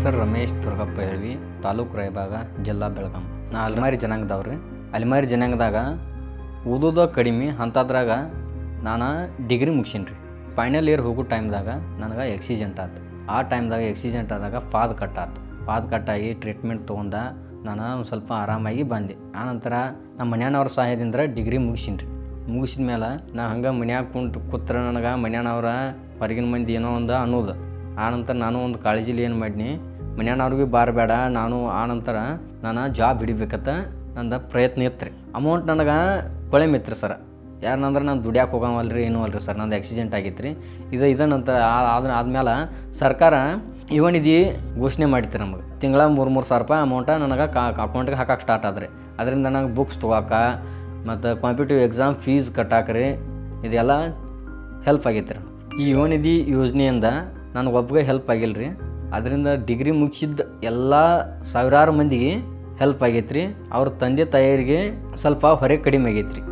ಹೆಸರು ರಮೇಶ್ ದುರ್ಗಪ್ಪ ಹೇಳ್ವಿ, ತಾಲೂಕು ರಾಯಬಾಗ, ಜಿಲ್ಲಾ ಬೆಳಗಾಂ. ನಾ ಅಲ್ಮಾರಿ ಜನಾಂಗದವ್ರಿ. ಅಲ್ಮಾರಿ ಜನಾಂಗದಾಗ ಓದೋದ ಕಡಿಮೆ ಅಂಥದ್ರಾಗ ನಾನು ಡಿಗ್ರಿ ಮುಗಿಸೀನಿ ರೀ. ಫೈನಲ್ ಇಯರ್ ಹೋಗೋ ಟೈಮ್ದಾಗ ನನಗೆ ಆಕ್ಸಿಡೆಂಟ್ ಆಯ್ತು. ಆ ಟೈಮ್ದಾಗ ಆಕ್ಸಿಡೆಂಟ್ ಆದಾಗ ಪಾದ ಕಟ್ಟಾಯ್ತು. ಪಾದ ಕಟ್ಟಾಗಿ ಟ್ರೀಟ್ಮೆಂಟ್ ತೊಗೊಂಡ ನಾನು ಒಂದು ಸ್ವಲ್ಪ ಆರಾಮಾಗಿ ಬಂದೆ. ಆನಂತರ ನಮ್ಮ ಮನ್ಯಾನವ್ರ ಸಹಾಯದಿಂದ ಡಿಗ್ರಿ ಮುಗಿಸೀನಿ ರೀ. ಮುಗಿಸಿದ ಮೇಲೆ ನಾ ಹಂಗೆ ಮನ್ಯಾಗ ಕೂತ್ರೆ ನನಗೆ ಮನ್ಯಾನವ್ರ ಹೊರಗಿನ ಮಂದಿ ಏನೋ ಒಂದು ಅನ್ನೋದು. ಆನಂತರ ನಾನು ಒಂದು ಕಾಳಜಿಲಿ ಏನು ಮಾಡೀನಿ, ಮನ್ಯಾನವ್ರಿಗೆ ಬಾರಬೇಡ, ಆನಂತರ ನಾನು ಜಾಬ್ ಹಿಡಿಬೇಕತ್ತ ನಂದು ಪ್ರಯತ್ನ ಇತ್ತು ರೀ. ಅಮೌಂಟ್ ನನಗೆ ಕೊಳೆ ಮಿತ್ರಿ ಸರ್. ಯಾರನ್ನಂದ್ರೆ ನಾನು ದುಡ್ಯಾಕೆ ಹೋಗವಲ್ರಿ, ಏನೂ ಅಲ್ರಿ ಸರ್, ನಂದು ಆಕ್ಸಿಡೆಂಟ್ ಆಗಿತ್ತು ರೀ. ನಂತರ ಆದ್ಮೇಲೆ ಸರ್ಕಾರ ಯುವ ನಿಧಿ ಘೋಷಣೆ ಮಾಡಿತ್ತು ನಮಗೆ. ತಿಂಗಳ 3,000 ರೂಪಾಯಿ ಅಮೌಂಟ ನನಗೆ ಅಕೌಂಟಿಗೆ ಹಾಕಕ್ಕೆ ಸ್ಟಾರ್ಟ್ ಆದ್ರಿ. ಅದರಿಂದ ನನಗೆ ಬುಕ್ಸ್ ತೊಗೋಕೆ ಮತ್ತು ಕಾಂಪಿಟೇಟಿವ್ ಎಕ್ಸಾಮ್ ಫೀಸ್ ಕಟ್ಟಾಕ್ರಿ ಇದೆಲ್ಲ ಹೆಲ್ಪ್ ಆಗೈತೆ ರೀ. ಈ ಯುವ ನಿಧಿ ಯೋಜನೆಯಿಂದ ನನಗೆ ಒಬ್ಬಗೆ ಹೆಲ್ಪ್ ಆಗಿಲ್ಲ ರೀ. ಅದರಿಂದ ಡಿಗ್ರಿ ಮುಗಿಸಿದ ಎಲ್ಲ ಸಾವಿರಾರು ಮಂದಿಗೆ ಹೆಲ್ಪ್ ಆಗೈತೆ ರೀ. ಅವ್ರ ತಂದೆ ತಾಯಿಯರಿಗೆ ಸ್ವಲ್ಪ ಹೊರೆ ಕಡಿಮೆ ಆಗೈತೆ ರೀ.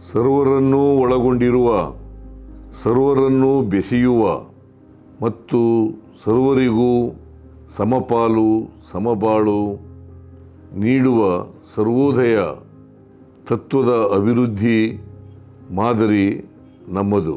ಸರ್ವರನ್ನು ಒಳಗೊಂಡಿರುವ, ಸರ್ವರನ್ನು ಬೆಸೆಯುವ ಮತ್ತು ಸರ್ವರಿಗೂ ಸಮಪಾಲು ಸಮಬಾಳು ನೀಡುವ ಸರ್ವೋದಯ ತತ್ವದ ಅಭಿವೃದ್ಧಿ ಮಾದರಿ ನಮ್ಮದು.